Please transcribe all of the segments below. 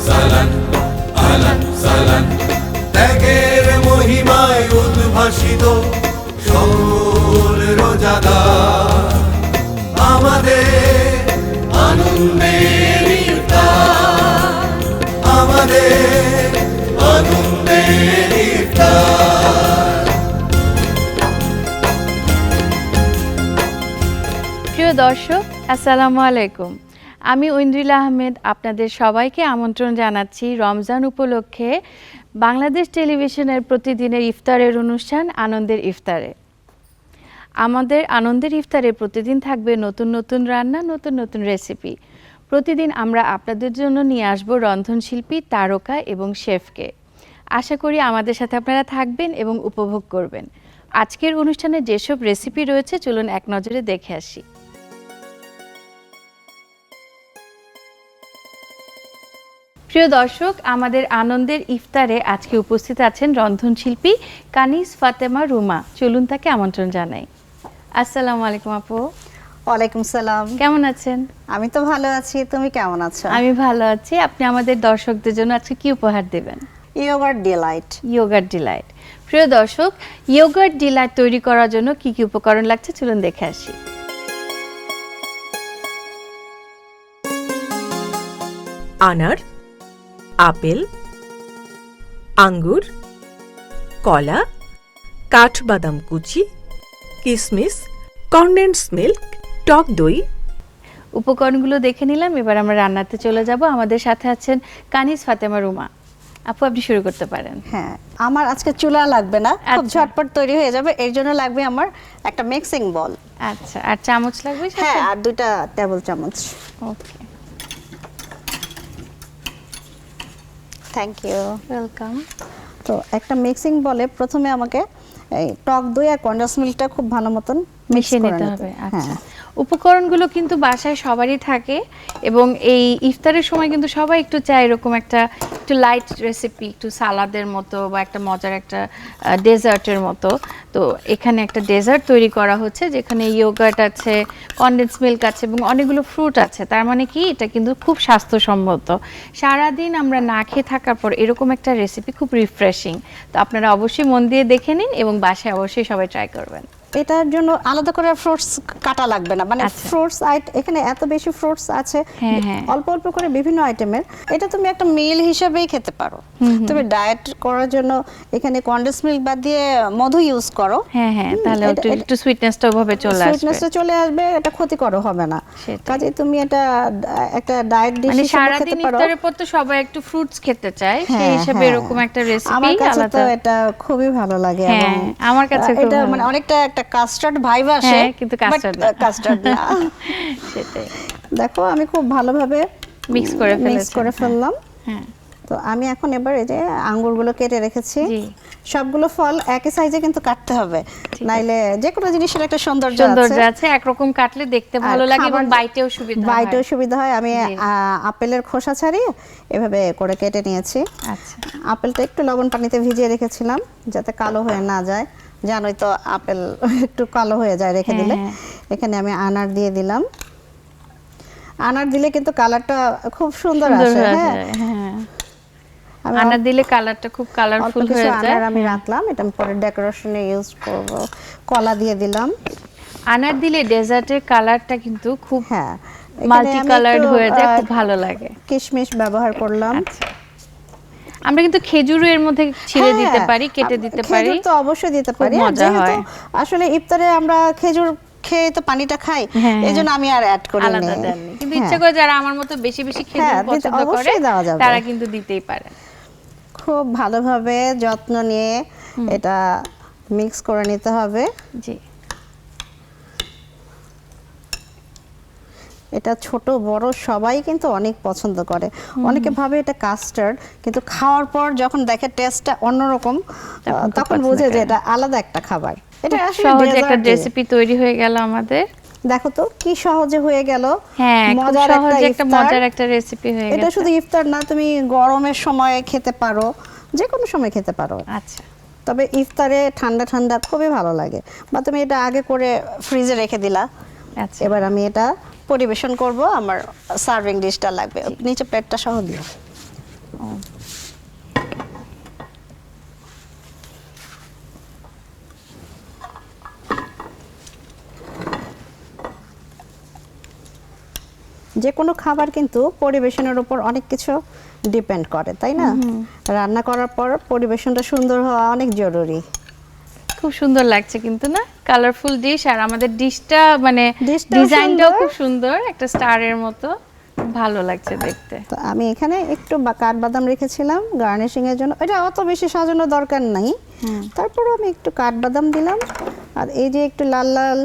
সালান আলান সালান ত্যাগের মহিমায় উদ্ভাসিত সকল রোজাদার আমাদের আনন্দের ইফতার আমাদের আনন্দের ইফতার। প্রিয় দর্শক, আসসালামু আলাইকুম। আমি ঐন্দ্রিলা আহমেদ আপনাদের সবাইকে আমন্ত্রণ জানাচ্ছি রমজান উপলক্ষে বাংলাদেশ টেলিভিশনের প্রতিদিনের ইফতারের অনুষ্ঠান আনন্দের ইফতারে। আমাদের আনন্দের ইফতারে প্রতিদিন থাকবে নতুন নতুন রান্না, নতুন নতুন রেসিপি। প্রতিদিন আমরা আপনাদের জন্য নিয়ে আসব রন্ধনশিল্পী, তারকা এবং শেফকে। আশা করি আমাদের সাথে আপনারা থাকবেন এবং উপভোগ করবেন। আজকের অনুষ্ঠানে যেসব রেসিপি রয়েছে চলুন এক নজরে দেখে আসি। প্রিয় দর্শক, আমাদের আনন্দের ইফতারে আজকে উপস্থিত আছেন রন্ধনশিল্পী কানিজ ফাতেমা রুমা। চলুন তাকে আমন্ত্রণ জানাই। আসসালামু আলাইকুম আপু। ওয়ালাইকুম সালাম। কেমন আছেন? আমি তো ভালো আছি, তুমি কেমন আছো? আমি ভালো আছি। আপনি আমাদের দর্শকদের জন্য আজকে কি উপহার দেবেন? Yogurt delight. Yogurt delight. প্রিয় দর্শক, ইয়োগার্ট ডিলাইট তৈরি করার জন্য কি কি উপকরণ লাগছে চলুন দেখে আসি। আনার, আপেল, আঙ্গুর, কলা, কাঠবাদাম কুচি, কিশমিশ, কনডেন্স মিল্ক, টক দই। উপকরণগুলো দেখে নিলাম, এবার আমরা রান্নাতে চলে যাব। আমাদের সাথে আছেন কানিজ ফাতেমা রুমা। আপু, আপনি শুরু করতে পারেন। হ্যাঁ, আমার আজকে চুলা লাগবে না, খুব আচ্ছা। ঝটপট তৈরি হয়ে যাবে। এর জন্য লাগবে আমার একটা মিক্সিং বল। আচ্ছা, আর চামচ লাগবে সাথে? হ্যাঁ, আর 2টা টেবিল চামচ। ওকে, থ্যাংক ইউ। ওয়েলকাম। তো একটা মিক্সিং বলে প্রথমে আমাকে এই টক দই আর কনডেন্স মিল্কটা খুব ভালো মতন মিশিয়ে নিতে হবে। আচ্ছা, উপকরণগুলো কিন্তু বাসায় সবারই থাকে এবং এই ইফতারের সময় কিন্তু সবাই একটু চায় এরকম একটা একটু লাইট রেসিপি, একটু সালাদের মতো বা একটা মজার একটা ডেজার্টের মতো। তো এখানে একটা ডেজার্ট তৈরি করা হচ্ছে যেখানে ইয়োগার্ট আছে, কনডেন্স মিল্ক আছে এবং অনেকগুলো ফ্রুট আছে। তার মানে কি, এটা কিন্তু খুব স্বাস্থ্যসম্মত। সারাদিন আমরা না খেয়ে থাকার পর এরকম একটা রেসিপি খুব রিফ্রেশিং। তো আপনারা অবশ্যই মন দিয়ে দেখে নিন এবং বাসায় অবশ্যই সবাই ট্রাই করবেন। এটার জন্য আলাদা করে ফ্রুটস কাটা লাগবে না, মানে আচ্ছা। ফ্রুটস এখানে এত বেশি ফ্রুটস আছে, হ্যাঁ, হ্যাঁ। অল্প অল্প করে বিভিন্ন আইটেমের। এটা তুমি একটা মিল হিসেবেই খেতে পারো। তুমি ডায়েট করার জন্য এখানে কনডেন্স মিল্ক বাদ দিয়ে মধু ইউজ করো। হ্যাঁ হ্যাঁ, তাহলে একটু সুইটনেসটা ওভাবে চলে আসবে। সুইটনেসটা চলে আসবে, এটা ক্ষতিকর হবে না। সেটাই। কাজে তুমি এটা একটা ডায়েট ডিশ মানে হিসেবে খেতে সারাদিন পারো। ইফতারের পর তো সবাই একটু ফ্রুটস খেতে চায়, সেই হ্যাঁ, হিসেবে হ্যাঁ। এরকম একটা রেসিপি আমার কাছে তো আলাদা। এটা খুবই ভালো লাগে। হ্যাঁ, এবং আমার কাছে খুব এটা ভালো মানে লাগে। অনেকটা একটা কাস্টার্ড ভাইব আসে, হ্যাঁ, কিন্তু কাস্টার্ড না। কাস্টার্ড না। সেটাই। দেখো, আমি খুব ভালোভাবে মিক্স করে ফেললাম। হ্যাঁ, তো আমি এখন এবার এই যে আঙ্গুরগুলো কেটে রেখেছি। জি। সবগুলো ফল একই সাইজে কিন্তু কাটতে হবে, নাইলে যে কোনো জিনিসের একটা সৌন্দর্য আছে, একরকম কাটলে দেখতে ভালো লাগে এবং বাইটেও সুবিধা হয়। বাইটেও সুবিধা হয়। আমি জি। আপেলের খোসা ছাড়িয়ে এভাবে করে কেটে নিয়েছি। আচ্ছা, আপেলটা একটু লবণ পানিতে ভিজিয়ে রেখেছিলাম যাতে কালো হয়ে না যায়। জানোই তো আপেল একটু কালো হয়ে যায় রেখে হ্যাঁ, দিলে। হ্যাঁ। এখানে আমি আনার দিয়ে দিলাম। আনার দিলে কিন্তু কালারটা খুব সুন্দর সুন্দর আসে। হয়ে হ্যাঁ, যায়, হ্যাঁ। আমি আনার দিলে কালারটা খুব অল্প কালারফুল কিছু হয়ে যায়। আনার আমি রাখলাম, এটা আমি পরে ডেকোরেশনে ইউজ করব। কলা দিয়ে দিলাম। আনার দিলে ডেজার্টের কালারটা কিন্তু খুব হ্যাঁ, মাল্টি কালারড হয়ে যায়, খুব ভালো লাগে। কিশমিশ ব্যবহার করলাম। আচ্ছা, আমরা কিন্তু খেজুরও এর মধ্যে ছিঁড়ে দিতে পারি, কেটে দিতে পারি। খেজুর তো অবশ্যই দিতে খুব পারি। মজা হয়। আসলে ইফতারে আমরা খেজুর খেয়ে তো পানিটা খাই, হ্যাঁ, এইজন্য আমি আর অ্যাড করি আলাদা না। দেননি, কিন্তু ইচ্ছা করে যারা আমার মতো বেশি বেশি খেজুর হ্যাঁ, পছন্দ করে অবশ্যই দেওয়া যাবে। তারা কিন্তু দিতেই পারে। খুব ভালোভাবে যত্ন নিয়ে এটা মিক্স করে নিতে হবে। জি, এটা ছোট বড় সবাই কিন্তু অনেক পছন্দ করে। অনেকে ভাবে এটা কাস্টার্ড, কিন্তু খাওয়ার পর যখন দেখে টেস্টটা অন্যরকম তখন বুঝে যে এটা আলাদা একটা খাবার। এটা আসলে সহজে একটা ডেজার্ট। রেসিপি তৈরি হয়ে গেল আমাদের। দেখো তো কি সহজে হয়ে গেল। হ্যাঁ, খুব মজার সহজে একটা ইফতার। মজার একটা রেসিপি হয়ে এটা গেছে। শুধু ইফতার না, তুমি গরমের সময় খেতে পারো, যে কোনো সময় খেতে পারো। আচ্ছা, তবে ইফতারে ঠান্ডা ঠান্ডা খুবই ভালো লাগে। বা তুমি এটা আগে করে ফ্রিজে রেখে দিলা। আচ্ছা। এবার আমি এটা পরিবেশন করব। আমার সার্ভিং ডিশটা লাগবে, নিচে প্লেটটা সহ দিও। যে কোনো খাবার কিন্তু পরিবেশনের উপর অনেক কিছু ডিপেন্ড করে, তাই না? রান্না করার পর পরিবেশনটা সুন্দর হওয়া অনেক জরুরি। খুব সুন্দর লাগছে কিন্তু না, কালারফুল ডিশ, আর আমাদের ডিশটা মানে ডিশটাও ডিজাইনটাও সুন্দর। খুব সুন্দর, একটা স্টারের মতো, ভালো লাগছে দেখতে। তো আমি এখানে একটু কাঠবাদাম রেখেছিলাম গার্নিশিং এর জন্য, এটা অত বেশি সাজানোর দরকার নাই, তারপরও আমি একটু কাঠবাদাম দিলাম, আর এই যে একটু লাল লাল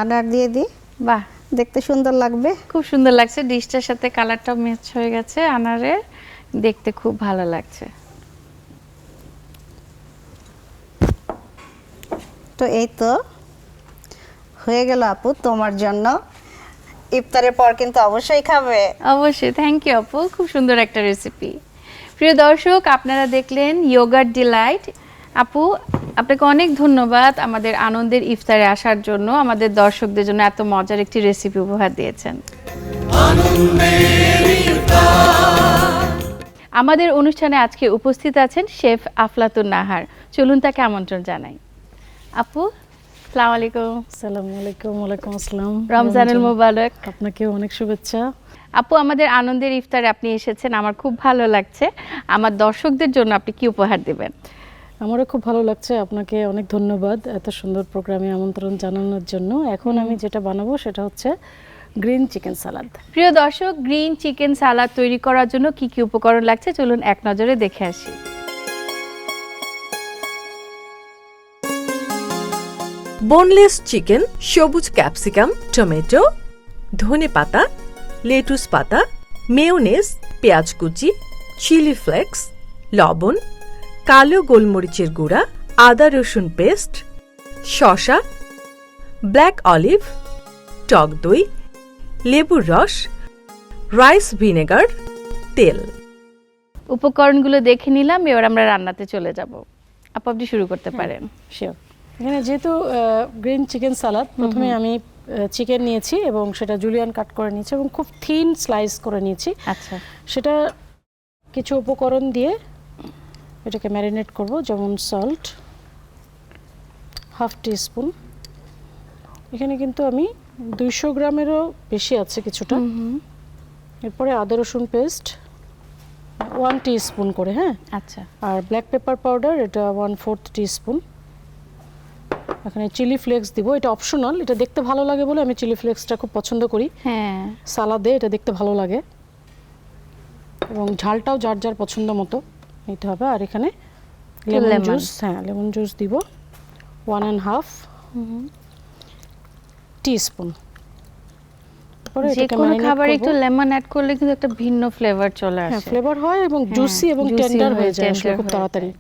আনার দিয়ে দিই, বাহ, দেখতে সুন্দর লাগবে। খুব সুন্দর লাগছে, ডিশটার সাথে কালারটাও ম্যাচ হয়ে গেছে আনারের, দেখতে খুব ভালো লাগছে। তো এই তো হয়ে গেল আপু তোমার জন্য, ইফতারের পর কিন্তু অবশ্যই খাবে। অবশ্যই, থ্যাংক ইউ আপু, খুব সুন্দর একটা রেসিপি। প্রিয় দর্শক, আপনারা দেখলেন ইয়োগার্ট ডিলাইট। আপু, আপনাকে অনেক ধন্যবাদ আমাদের আনন্দের ইফতারে আসার জন্য, আমাদের দর্শকদের জন্য এত মজার একটি রেসিপি উপহার দিয়েছেন। আনন্দের ইফতার। আমাদের অনুষ্ঠানে আজকে উপস্থিত আছেন শেফ আফলাতুন নাহার, চলুন তাকে আমন্ত্রণ জানাই। আপু, আসসালামু আলাইকুম। আসসালামু আলাইকুম। ওয়ালাইকুম আসসালাম। রমজানুল মোবারক। আপনাকেও অনেক শুভেচ্ছা। আপু, আমাদের আনন্দের ইফতারে আপনি এসেছেন, আমার খুব ভালো লাগছে। আমার দর্শকদের জন্য আপনি কি উপহার দিবেন? আমারও খুব ভালো লাগছে, আপনাকে অনেক ধন্যবাদ এত সুন্দর প্রোগ্রামে আমন্ত্রণ জানানোর জন্য। এখন আমি যেটা বানাবো সেটা হচ্ছে গ্রিন চিকেন সালাদ। প্রিয় দর্শক, গ্রিন চিকেন সালাদ তৈরি করার জন্য কি কি উপকরণ লাগছে চলুন এক নজরে দেখে আসি। বোনলেস চিকেন, সবুজ ক্যাপসিকাম, টমেটো, ধনেপাতা, লেটুস পাতা, মেয়োনেজ, পেঁয়াজ কুচি, চিলি ফ্লেক্স, লবণ, কালো গোলমরিচের গুঁড়া, আদা রসুন পেস্ট, শসা, ব্ল্যাক অলিভ, টক দই, লেবুর রস, রাইস ভিনেগার, তেল। উপকরণগুলো দেখে নিলাম, এবার আমরা রান্নাতে চলে যাব। আপু, আপনি শুরু করতে পারেন। শিওর। এখানে যেহেতু গ্রিন চিকেন সালাদ, প্রথমে আমি চিকেন নিয়েছি এবং সেটা জুলিয়ান কাট করে নিয়েছি এবং খুব থিন স্লাইস করে নিয়েছি। আচ্ছা, সেটা কিছু উপকরণ দিয়ে এটাকে ম্যারিনেট করব, যেমন সল্ট হাফ টিস্পুন, এখানে কিন্তু আমি 200 গ্রামেরও বেশি আছে কিছুটা। এরপরে আদা রসুন পেস্ট 1 টিস্পুন করে, হ্যাঁ। আচ্ছা, আর ব্ল্যাক পেপার পাউডার এটা 1/4 টিস্পুন। এখানে চিলি ফ্লেক্স দিব, এটা অপশনাল, এটা দেখতে ভালো লাগে বলে আমি চিলি ফ্লেক্সটা খুব পছন্দ করি। হ্যাঁ, সালাদে এটা দেখতে ভালো লাগে এবং ঝালটাও যার যার পছন্দ মতো নিতে হবে। আর এখানে লেমন জুস, হ্যাঁ লেমন জুস দিব 1.5 টিস্পুন। যে কোনো খাবারে একটু লেমন অ্যাড করলে কিন্তু একটা ভিন্ন ফ্লেভার চলে আসে। হ্যাঁ, ফ্লেভার হয় এবং জুসি এবং টেন্ডার হয়ে যায় আসলে খুব তাড়াতাড়ি।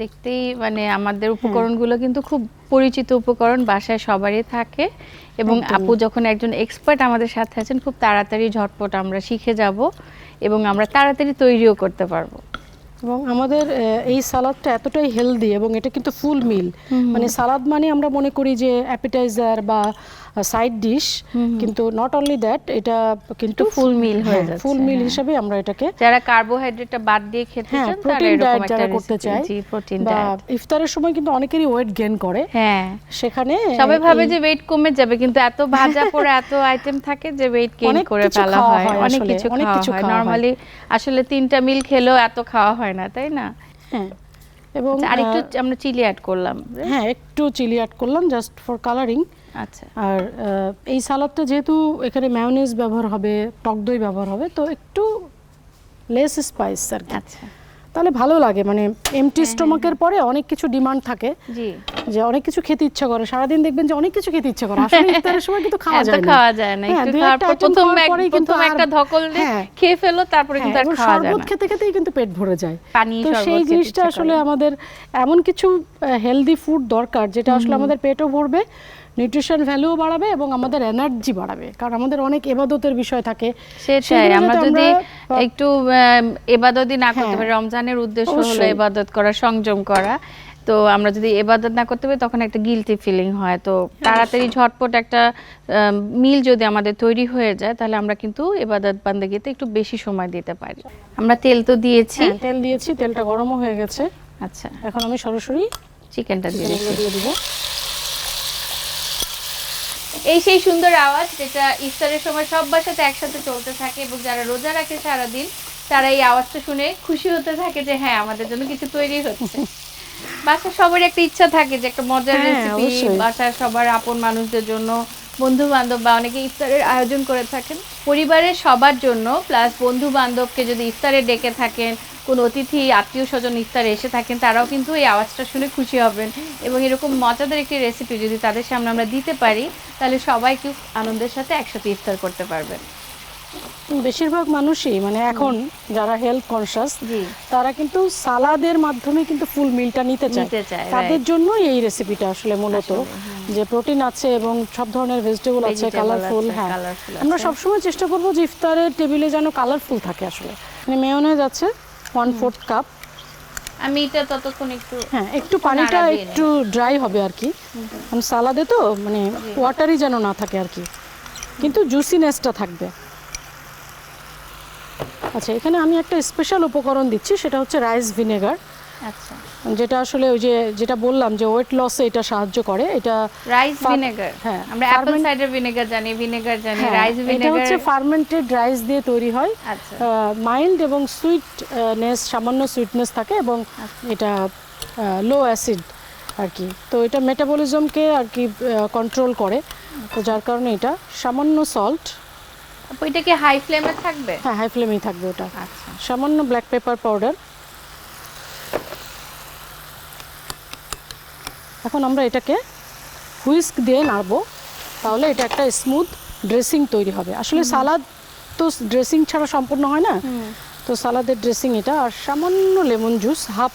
দেখতেই মানে আমাদের উপকরণগুলো কিন্তু খুব পরিচিত উপকরণ, বাসায় সবারই থাকে, এবং আপু যখন একজন এক্সপার্ট আমাদের সাথে আছেন, খুব তাড়াতাড়ি ঝটপট আমরা শিখে যাব এবং আমরা তাড়াতাড়ি তৈরিও করতে পারবো। এবং আমাদের এই সালাদটা এতটাই হেলদি এবং এটা কিন্তু ফুল মিল, মানে সালাদ মানে আমরা মনে করি যে অ্যাপিটাইজার বা সাইড ডিশ, কিন্তু নট অনলি দ্যাট, এটা কিন্তু ফুল মিল হয়ে যাচ্ছে। ফুল মিল হিসেবে আমরা এটাকে, যারা কার্বোহাইড্রেটটা বাদ দিয়ে খেতে চান, তারা প্রোটিন এরকম ডায়েট একটা যারা করতে চায়, জি প্রোটিন বা ডায়েট। ইফতারের সময় কিন্তু অনেকেরই ওয়েট গেইন করে, হ্যাঁ, সেখানে সবাই ভাবে যে ওয়েট কমে যাবে, কিন্তু এত ভাজা পোড়া এত আইটেম থাকে যে ওয়েট গেইন করে ফেলা হয়। অনেক কিছু খাওয়া হয়, নরমালি আসলে 3টা মিল খেলেও এত খাওয়া হয় না, তাই না? হ্যাঁ, এবং আরেকটু আমরা চিলি অ্যাড করলাম। হ্যাঁ, একটু চিলি অ্যাড করলাম জাস্ট ফর কালারিং। আচ্ছা, আর এই সালাদটা যেহেতু এখানে মায়োনেজ ব্যবহার হবে, টক দই ব্যবহার হবে, তো একটু লেস স্পাইস আর কি, আচ্ছা, তাহলে ভালো লাগে। মানে এমটি স্টোমাকের পরে অনেক কিছু ডিমান্ড থাকে, জি, যে অনেক কিছু খেতে ইচ্ছা করে, সারাদিন দেখবেন যে অনেক কিছু খেতে ইচ্ছা করে, আসলে ইফতারের সময় কিন্তু খাওয়া যায় না। খাওয়া যায় না, হ্যাঁ, একটু দুই খাওয়ার একটা পর item খাওয়ার পরেই কিন্তু প্রথম একটা ধকল দিয়ে হ্যাঁ, খেয়ে ফেলো, তারপরে কিন্তু আর এবং খাওয়া যায় শরবত না। খেতে খেতেই কিন্তু পেট ভরে যায়। পানি, তো শরবত সেই খেতে জিনিসটা ইচ্ছা আসলে করে। আমাদের এমন কিছু হেলদি ফুড দরকার যেটা আসলে আমাদের পেটও ভরবে, নিউট্রিশন ভ্যালুও বাড়াবে এবং আমাদের এনার্জি বাড়াবে, কারণ আমাদের অনেক ইবাদতের বিষয় থাকে। সেটাই, সেগুলো আমরা যাতে যদি আমরা একটু ইবাদতই না করতে হ্যাঁ, পারি, রমজানের উদ্দেশ্য হলো অবশ্যই। ইবাদত করা, সংযম করা, তো আমরা যদি ইবাদত না করতে পারি তখন একটা গিলটি ফিলিং হয়। তো তাড়াতাড়ি ঝটপট একটা মিল যদি আমাদের তৈরি হয়ে যায় তাহলে আমরা কিন্তু ইবাদত বান্দেগিতে একটু বেশি সময় দিতে পারি। আমরা তেল তো দিয়েছি, হ্যাঁ, তেল দিয়েছি, তেলটা গরমও হয়ে গেছে। আচ্ছা এখন আমি সরাসরি চিকেনটা দিয়ে চিকেনগুলো দিচ্ছি। দিয়ে দিব। এই সেই সুন্দর আওয়াজ যেটা ইফতারের সময় সব বাসাতে একসাথে চলতে থাকে এবং যারা রোজা রাখে সারাদিন তারা এই আওয়াজটা শুনে খুশি হতে থাকে যে হ্যাঁ আমাদের জন্য কিছু তৈরি হচ্ছে। বাসার সবার একটা ইচ্ছা থাকে যে একটা মজার হ্যাঁ, রেসিপি অবশ্যই। বাসার সবার আপন মানুষদের জন্য, বন্ধু বান্ধব বা অনেকে ইফতারের আয়োজন করে থাকেন পরিবারের সবার জন্য, প্লাস বন্ধু বান্ধবকে যদি ইফতারে ডেকে থাকেন, কোন অতিথি আত্মীয় স্বজন ইফতারে এসে থাকেন তারাও কিন্তু এই আওয়াজটা শুনে খুশি হবেন এবং এরকম মজাদার একটি রেসিপি যদি তাদের সামনে আমরা দিতে পারি তাহলে সবাই খুব আনন্দের সাথে একসাথে ইফতার করতে পারবেন। বেশিরভাগ মানুষই মানে এখন যারা হেলথ কনসিয়াস জি। তারা কিন্তু সালাদের মাধ্যমে কিন্তু ফুল মিলটা নিতে চায়। তাদের জন্য এই রেসিপিটা আসলে মূলত যে প্রোটিন আছে এবং সব ধরনের ভেজিটেবল আছে, কালারফুল। হ্যাঁ, আমরা সবসময় চেষ্টা করব যে ইফতারের টেবিলে যেন কালারফুল থাকে। আসলে মানে মেয়োনেজ আছে 1/4 কাপ। আমি এটা ততক্ষণ একটু হ্যাঁ, একটু পানিটা নাড়া দিয়ে একটু ড্রাই হবে আর কি, কারণ সালাদে তো মানে ওয়াটারি যেন না থাকে আর কি, কিন্তু জুসিনেসটা থাকবে। আচ্ছা, এখানে আমি একটা স্পেশাল উপকরণ দিচ্ছি, সেটা হচ্ছে রাইস ভিনেগার, আচ্ছা যেটা আসলে ওই যে যেটা বললাম যে ওয়েট লসে এটা সাহায্য করে। এটা রাইস ভিনেগার, হ্যাঁ, আমরা অ্যাপল সাইডার ভিনেগার জানি, ভিনেগার জানি, রাইস এটা ভিনেগার হচ্ছে ফার্মেন্টেড রাইস দিয়ে তৈরি হয়। আচ্ছা মাইল্ড এবং সুইটনেস, সামান্য সুইটনেস থাকে এবং এটা লো অ্যাসিড আর কি। তো এটা মেটাবলিজমকে আর কি কন্ট্রোল করে, তো যার কারণে এটা সামান্য সল্ট। আপু এটা কি হাই ফ্লেমে থাকবে? হ্যাঁ, হাই ফ্লেমেই থাকবে ওটা। আচ্ছা সামান্য ব্ল্যাক পেপার পাউডার। এখন আমরা এটাকে হুইস্ক দিয়ে নাড়বো, তাহলে এটা একটা স্মুথ ড্রেসিং তৈরি হবে। আসলে সালাদ তো ড্রেসিং ছাড়া সম্পূর্ণ হয় না, তো সালাদের ড্রেসিং এটা। আর সামান্য লেমন জুস 1/2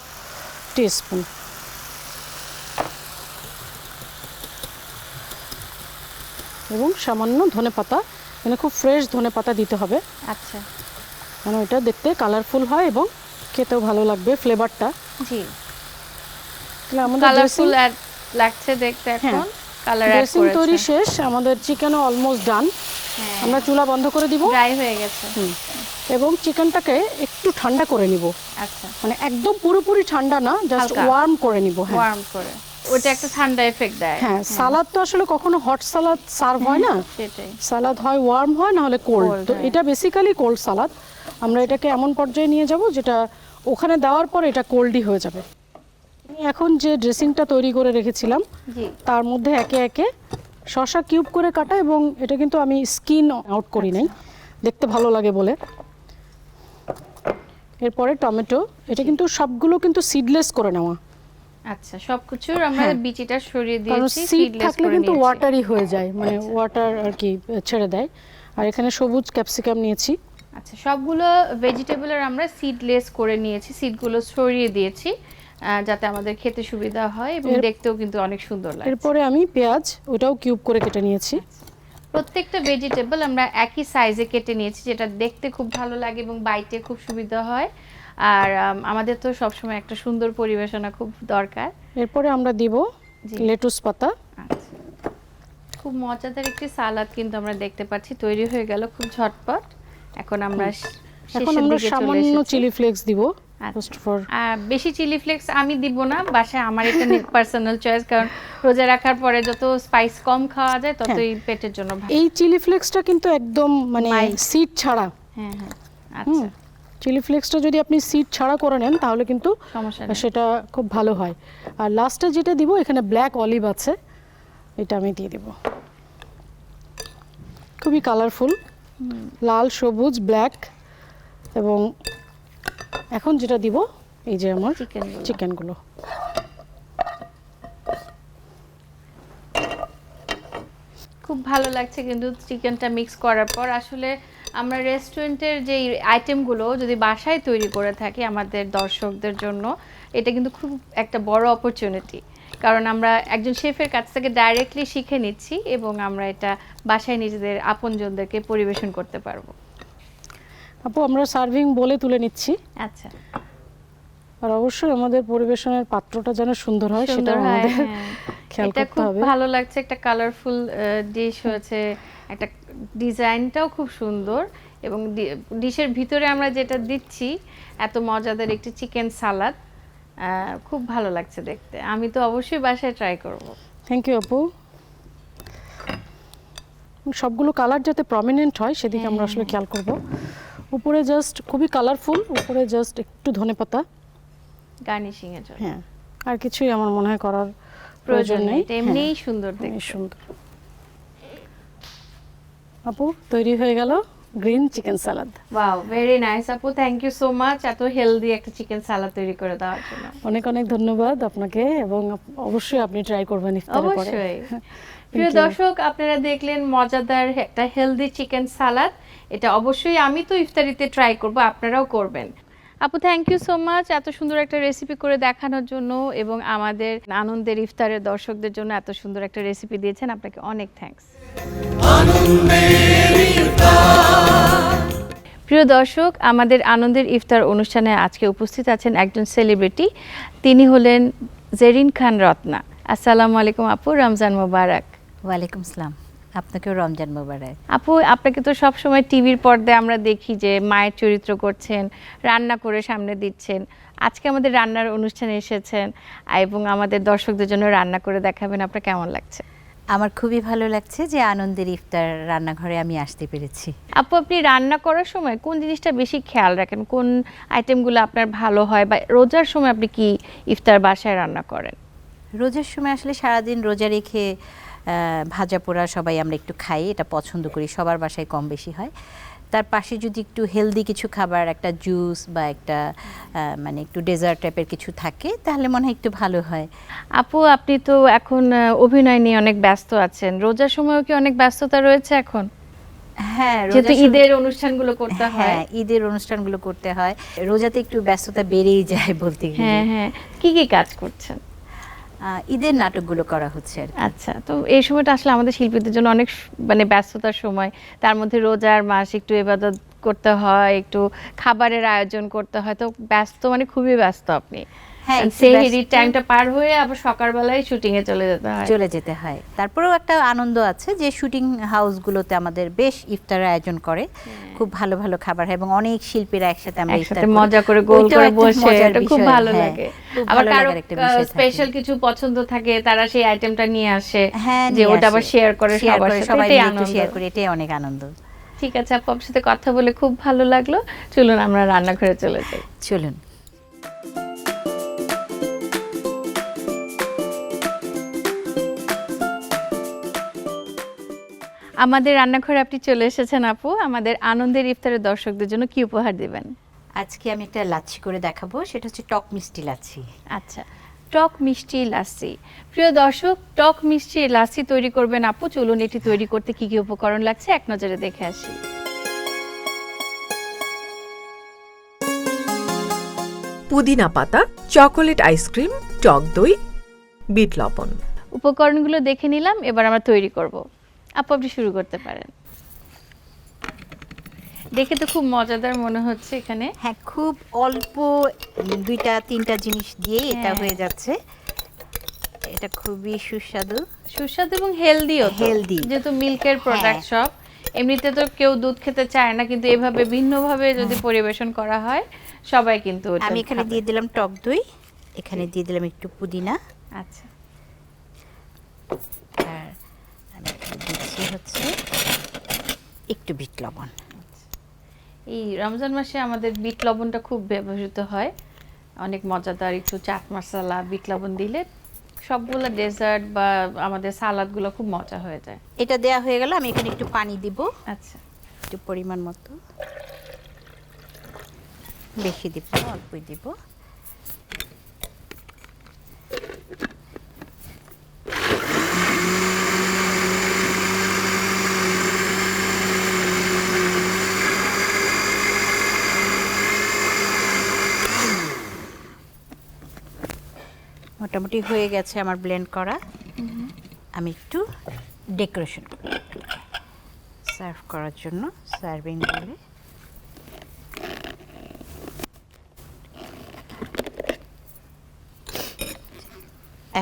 টিস্পুন। এবং সামান্য ধনেপাতা, মানে খুব ফ্রেশ ধনেপাতা দিতে হবে, আচ্ছা কারণ এটা দেখতে কালারফুল হয় এবং খেতেও ভালো লাগবে ফ্লেভারটা। জি, তাহলে আমাদের কালারফুল লাগছে দেখতে। এখন কালার অ্যাড ড্রেসিং করেছে, তৈরি শেষ, আমাদের চিকেনও অলমোস্ট ডান। হ্যাঁ আমরা চুলা বন্ধ করে দিব ড্রাই হয়ে গেছে। এবং চিকেনটাকে একটু ঠান্ডা করে নিব, আচ্ছা মানে একদম পুরোপুরি ঠান্ডা না, জাস্ট হালকা। ওয়ার্ম করে নিব। হ্যাঁ ওয়ার্ম করে, ওটা একটা ঠান্ডা এফেক্ট দেয়। হ্যাঁ, সালাদ তো আসলে কখনো হট সালাদ সার্ভ হয় না, সেটাই। সালাদ হয় ওয়ার্ম হয়, না হলে কোল্ড। Cold, তো হ্যাঁ। এটা বেসিক্যালি কোল্ড সালাদ। আমরা এটাকে এমন পর্যায়ে নিয়ে যাব যেটা ওখানে দেওয়ার পর এটা কোল্ডই হয়ে যাবে। আমি এখন যে ড্রেসিংটা তৈরি করে রেখেছিলাম জি তার মধ্যে একে একে শসা কিউব করে কাটা, এবং এটা কিন্তু আমি স্কিন আউট করি নাই, দেখতে ভালো লাগে বলে। এরপরে টমেটো, এটা কিন্তু সবগুলো কিন্তু সিডলেস করে নেওয়া, আচ্ছা সবকিছুর আমরা হ্যাঁ। বিচিটা সরিয়ে কারণ দিয়েছি, সিড seedless থাকলে করে কিন্তু নিয়েছি। ওয়াটারি হয়ে যায়, মানে ওয়াটার আর কি ছেড়ে দেয়। আর এখানে সবুজ ক্যাপসিকাম নিয়েছি। আচ্ছা সবগুলো ভেজিটেবলের আমরা সিডলেস করে নিয়েছি, সিডগুলো ছড়িয়ে দিয়েছি যাতে আমাদের খেতে সুবিধা হয় এবং দেখতেও কিন্তু অনেক সুন্দর লাগে। এরপরে আমি পেঁয়াজ, ওটাও কিউব করে কেটে নিয়েছি। প্রত্যেকটা ভেজিটেবল আমরা একই সাইজে কেটে নিয়েছি, যেটা দেখতে খুব ভালো লাগে এবং বাইতে খুব সুবিধা হয়। আর আমাদের তো সবসময় একটা সুন্দর পরিবেশনা খুব দরকার। এরপরে আমরা দিব জি। লেটুস পাতা। আচ্ছা খুব মজাদার একটি সালাদ কিন্তু আমরা দেখতে পাচ্ছি তৈরি হয়ে গেল খুব ঝটপট। এখন আমরা এখন আমরা সামান্য চিলি ফ্লেক্স দিব, আচ্ছা। Just for. বেশি চিলি ফ্লেক্স আমি দিব না, বাসায় আমার এটা পার্সোনাল চয়েস, কারণ রোজা রাখার পরে যত স্পাইস কম খাওয়া যায় ততই পেটের জন্য ভালো। এই চিলি ফ্লেক্সটা কিন্তু একদম মানে Mild। সিড ছাড়া। হ্যাঁ হ্যাঁ আচ্ছা চিলি ফ্লেক্সটা যদি আপনি সিড ছাড়া করে নেন তাহলে কিন্তু সমস্যা নেই। সেটা খুব ভালো হয়। আর লাস্টে যেটা দিব, এখানে ব্ল্যাক অলিভ আছে, এটা আমি দিয়ে দিব। খুবই কালারফুল, লাল সবুজ ব্ল্যাক। এবং এখন যেটা দিব, এই যে আমার চিকেনগুলো। খুব ভালো লাগছে কিন্তু চিকেনটা মিক্স করার পর। আসলে আমরা রেস্টুরেন্টের যে আইটেমগুলো যদি বাসায় তৈরি করে থাকি আমাদের দর্শকদের জন্য, এটা কিন্তু খুব একটা বড় অপরচুনিটি, কারণ আমরা একজন শেফের কাছ থেকে ডাইরেক্টলি শিখে নিচ্ছি এবং আমরা এটা বাসায় নিজেদের আপনজনদেরকে পরিবেশন করতে পারবো। আপু, আমরা সার্ভিং বলে তুলে নিচ্ছি। আচ্ছা আর অবশ্যই আমাদের পরিবেশনের পাত্রটা যেন সুন্দর হয় সেটা সুন্দর হয়, আমাদের হ্যাঁ। খেয়াল এটা করতে খুব হবে। ভালো লাগছে, একটা কালারফুল ডিশ হয়েছে, একটা ডিজাইনটাও খুব সুন্দর, এবং ডিশের ভিতরে আমরা যেটা দিচ্ছি এত মজাদার একটি চিকেন সালাদ, খুব ভালো লাগছে দেখতে। আমি তো অবশ্যই বাসায় ট্রাই করব। থ্যাংক ইউ আপু। সবগুলো কালার যাতে প্রমিনেন্ট হয় সেদিকে আমরা আসলে খেয়াল করব। উপরে জাস্ট খুবই কালারফুল, উপরে জাস্ট একটু ধনেপাতা, গার্নিশিং এর জন্য হ্যাঁ, আর কিছুই আমার মনে হয় করার প্রয়োজন নেই, হ্যাঁ, এমনিই সুন্দর অনেক দেখতে। সুন্দর। আপু তৈরি হয়ে গেল গ্রিন চিকেন সালাদ। ওয়াও, ভেরি নাইস আপু, থ্যাংক ইউ সো মাচ এত হেলদি একটা চিকেন সালাদ তৈরি করে দেওয়ার জন্য। অনেক অনেক ধন্যবাদ আপনাকে, এবং অবশ্যই আপনি ট্রাই করবেন ইফতারের পরে। অবশ্যই। প্রিয় দর্শক, আপনারা দেখলেন মজাদার একটা হেলদি চিকেন সালাদ। এটা অবশ্যই আমি তো ইফতারিতে ট্রাই করব, আপনারাও করবেন। আপু থ্যাংক ইউ সো মাচ এত সুন্দর একটা রেসিপি করে দেখানোর জন্য, এবং আমাদের আনন্দের ইফতারের দর্শকদের জন্য এত সুন্দর একটা রেসিপি দিয়েছেন, আপনাকে অনেক থ্যাঙ্কস। প্রিয় দর্শক, আমাদের আনন্দের ইফতার অনুষ্ঠানে আজকে উপস্থিত আছেন একজন সেলিব্রিটি, তিনি হলেন জেরিন খান রত্না। আসসালামু আলাইকুম আপু, রমজান মোবারক। ওয়ালাইকুম আসসালাম, আপনাকেও রমজান মোবারক। আপু, আপনাকে তো সব সময় টিভির পর্দায় আমরা দেখি যে মায়ের চরিত্র করছেন, রান্না করে সামনে দিচ্ছেন। আজকে আমাদের রান্নার অনুষ্ঠানে এসেছেন এবং আমাদের দর্শকদের জন্য রান্না করে দেখাবেন, আপনার কেমন লাগছে? আমার খুবই ভালো লাগছে যে আনন্দের ইফতার রান্নাঘরে আমি আসতে পেরেছি। আপু, আপনি রান্না করার সময় কোন জিনিসটা বেশি খেয়াল রাখেন, কোন আইটেমগুলো আপনার ভালো হয়, বা রোজার সময় আপনি কি ইফতার বাসায় রান্না করেন? রোজার সময় আসলে সারাদিন রোজা রেখে ভাজা পোড়া সবাই আমরা একটু খাই, এটা পছন্দ করি, সবার বাসায় কম বেশি হয়। তার পাশে যদি একটু হেলদি কিছু খাবার, একটা জুস বা একটা মানে একটু ডেজার্ট টাইপের কিছু থাকে তাহলে মনে হয় একটু ভালো হয়। আপু, আপনি তো এখন অভিনয় নিয়ে অনেক ব্যস্ত আছেন, রোজার সময়ও কি অনেক ব্যস্ততা রয়েছে এখন? হ্যাঁ, যেহেতু ঈদের অনুষ্ঠানগুলো করতে হয়। হ্যাঁ, ঈদের অনুষ্ঠানগুলো করতে হয়, রোজাতে একটু ব্যস্ততা বেড়েই যায় বলতে গেলে। হ্যাঁ হ্যাঁ, কি কি কাজ করছেন? ঈদের নাটকগুলো করা হচ্ছে আর কি। আচ্ছা, তো এই সময়টা আসলে আমাদের শিল্পীদের জন্য অনেক মানে ব্যস্ততার সময়, তার মধ্যে রোজার মাস, একটু ইবাদত করতে হয়, একটু খাবারের আয়োজন করতে হয়, তো ব্যস্ত মানে খুবই ব্যস্ত আপনি। হ্যাঁ, একটু সেহরির ব্যস্ত। টাইমটা পার হয়ে আবার সকালবেলায় শুটিং এ চলে যেতে হয়। তারপরেও একটা আনন্দ আছে যে শুটিং হাউসগুলোতে আমাদের বেশ ইফতারের আয়োজন করে, খুব ভালো ভালো খাবার হয় এবং অনেক শিল্পীরা একসাথে আমরা ইফতার একসাথে করি। মজা করে গোল ওইটাও করে একটা বসে, মজার এটা খুব বিষয়, ভালো হ্যাঁ, লাগে। খুব আবার ভালো কারো লাগার একটা বিষয় থাকে। স্পেশাল কিছু পছন্দ থাকে, তারা সেই আইটেমটা নিয়ে আসে, হ্যাঁ, যে নিয়ে ওটা আবার আসে। শেয়ার করে শেয়ার সবার করে, সাথে, সবাই এটাই মিলে একটু আনন্দ। শেয়ার করে, এটাই অনেক আনন্দ। ঠিক আছে আপু, আপনার সাথে কথা বলে খুব ভালো লাগলো। চলুন আমরা রান্নাঘরে চলে যাই। চলুন। আমাদের রান্নাঘরে আপনি চলে এসেছেন আপু, আমাদের আনন্দের ইফতারের দর্শকদের জন্য কি উপহার দিবেন? আজকে আমি একটা লাচ্ছি করে দেখাবো, সেটা হচ্ছে টক মিষ্টি লাচ্ছি। আচ্ছা, টক মিষ্টি লাচ্ছি। প্রিয় দর্শক, টক মিষ্টি লাচ্ছি তৈরি করবেন আপু। চলুন এটি তৈরি করতে কি কি উপকরণ লাগছে এক নজরে দেখে আসি। পুদিনা পাতা, চকোলেট আইসক্রিম, টক দই, বিট লবণ। উপকরণগুলো দেখে নিলাম, এবার আমরা তৈরি করব। আপু, আপনি শুরু করতে পারেন। দেখে তো খুব মজাদার মনে হচ্ছে এখানে। হ্যাঁ, খুব অল্প 2-3টা জিনিস দিয়ে এটা হ্যাঁ। হয়ে যাচ্ছে। এটা খুবই সুস্বাদু। সুস্বাদু এবং হেলদিও, Healthy। যেহেতু মিল্কের প্রোডাক্ট সব। এমনিতে তো কেউ দুধ খেতে চায় না, কিন্তু এভাবে ভিন্নভাবে যদি পরিবেশন করা হয় সবাই কিন্তু ওটা আমি এখানে খাবে। দিয়ে দিলাম টক দই, এখানে দিয়ে দিলাম একটু পুদিনা, আচ্ছা, আর আমি এখানে দিচ্ছি হচ্ছে একটু বিট লবণ। এই রমজান মাসে আমাদের বিট লবণটা খুব ব্যবহৃত হয়, অনেক মজাদার। একটু চাট মশলা, বিট লবণ দিলে সবগুলো ডেজার্ট বা আমাদের সালাদগুলো খুব মজা হয়ে যায়। এটা দেয়া হয়ে গেল, আমি এখানে একটু পানি দিব, আচ্ছা, একটু পরিমাণ মতো, বেশি দিব না, অল্পই দিব। মোটামুটি হয়ে গেছে আমার ব্লেন্ড করা। আমি একটু ডেকোরেশন সার্ভ করার জন্য সার্ভিং বলে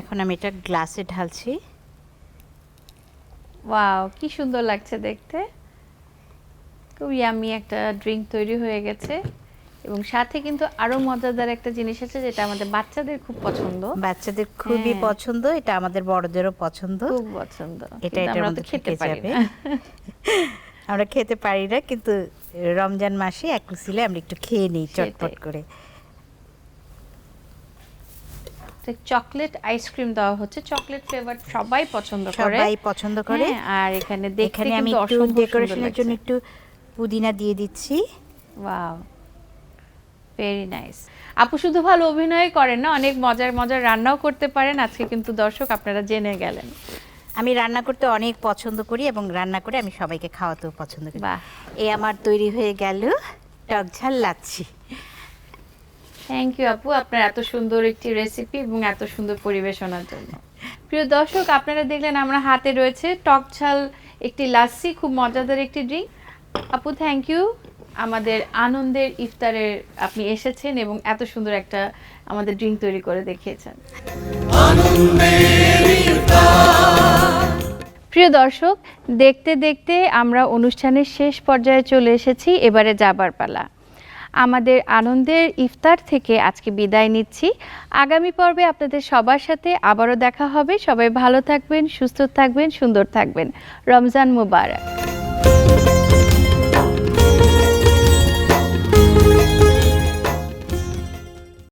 এখন আমি এটা গ্লাসে ঢালছি। ওয়াও, কি সুন্দর লাগছে দেখতে। খুব ইয়ামি একটা ড্রিঙ্ক তৈরি হয়ে গেছে এবং সাথে কিন্তু আরো মজাদার একটা জিনিস আছে যেটা আমাদের বাচ্চাদের খুব পছন্দ। বাচ্চাদের খুবই হ্যাঁ। পছন্দ, এটা আমাদের বড়দেরও পছন্দ। খুব পছন্দ। এটা কিন্তু এটার আমরা তো মধ্যে খেতে ঢুকে পারি যাবে। না। আমরা খেতে পারি না, কিন্তু রমজান মাসে এক কুচিলে আমরা একটু খেয়ে নিই চটপট সেটাই। করে। চকলেট আইসক্রিম দেওয়া হচ্ছে, চকলেট ফ্লেভার সবাই পছন্দ করে। সবাই পছন্দ করে। হ্যাঁ, আর এখানে দেখতে এখানে আমি কিন্তু একটু অসম্ভব ডেকোরেশনের জন্য একটু পুদিনা দিয়ে দিচ্ছি। Wow, very nice. আপু শুধু ভালো অভিনয় করেন না, অনেক মজার মজার রান্নাও করতে পারেন। আজকে কিন্তু দর্শক আপনারা জেনে গেলেন। আমি রান্না করতে অনেক পছন্দ করি এবং রান্না করে আমি সবাইকে খাওয়াতেও পছন্দ করি। বাহ, এই আমার তৈরি হয়ে গেল টক ঝাল লাচ্ছি। থ্যাংক ইউ আপু, আপনার এত সুন্দর একটি রেসিপি এবং এত সুন্দর পরিবেশনার জন্য। প্রিয় দর্শক, আপনারা দেখলেন আমরা হাতে রয়েছে টক ঝাল একটি লাচ্ছি, খুব মজাদার একটি ড্রিঙ্ক। আপু থ্যাংক ইউ, আমাদের আনন্দের ইফতারে আপনি এসেছেন এবং এত সুন্দর একটা আমাদের ড্রিঙ্ক তৈরি করে দেখিয়েছেন। প্রিয় দর্শক, দেখতে দেখতে আমরা অনুষ্ঠানের শেষ পর্যায়ে চলে এসেছি, এবারে যাবার পালা। আমাদের আনন্দের ইফতার থেকে আজকে বিদায় নিচ্ছি। আগামী পর্বে আপনাদের সবার সাথে আবারও দেখা হবে। সবাই ভালো থাকবেন, সুস্থ থাকবেন, সুন্দর থাকবেন। রমজান মুবারক।